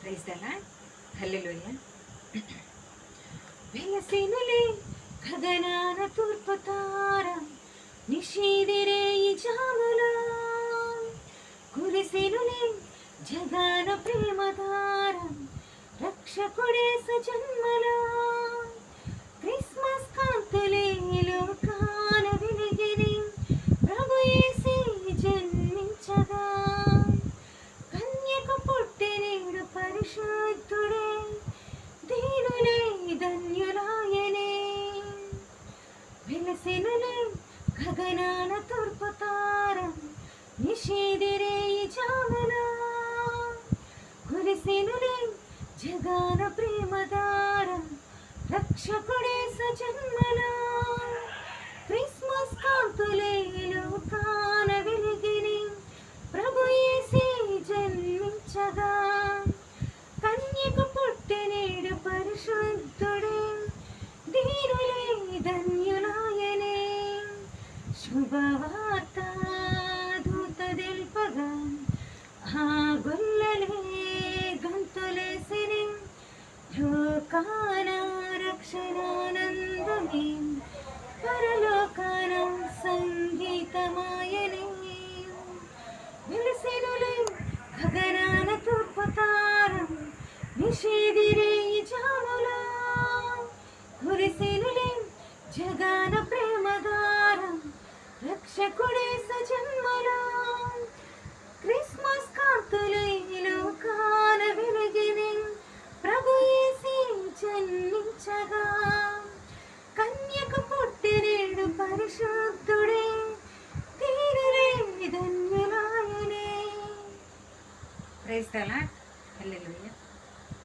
Praise the Lord. Hallelujah. వెలసినులే గగనాన తూర్పు తార, నిషీదిరే ఈ జాములో కురిసినులే జగాన ప్రేమధార, రక్షకుడేసు జన్మలో క్రిస్మస్ కాంతులే లోకాన వెలిగిని, ప్రభు యేసే జన్మించగా కన్యకు పుట్టినేడు పరిశుద్ధుడే, దీనులే ధన్యులాయనే. వెలసినులే గగనాన తూర్పు తార, నిషేదిరే ఈ జాములో కురిసినులే జగాన ప్రేమధార, రక్షకుడేసు జన్మలో క్రిస్మస్ కాంతులే లోకాన వెలిగిని, ప్రభు యేసే జన్మించగా కన్యకు పుట్టినేడు పరిశుద్ధుడే, దీనులే ధన్యులాయనే. శుభవార్త దూత తెల్పగా ఆ గొల్లలే గంతులేసిని, లోకాన రక్షణానందమే పరలోకాన సంగీతమాయనే. వెలసినులే గగనాన తూర్పు తార, నిషేదిరే ఈ జాములో కురిసినులే జగాన ప్రేమధార, రక్షకుడేసు జన్మలో క్రిస్మస్ కాంతులే లోకాన వెలిగిని, ప్రభు యేసే జన్మించగా కన్యకు పుట్టినేడు పరిశుద్ధుడే, దీనులే ధన్యులాయనే. Praise the Lord. హల్లెలూయా.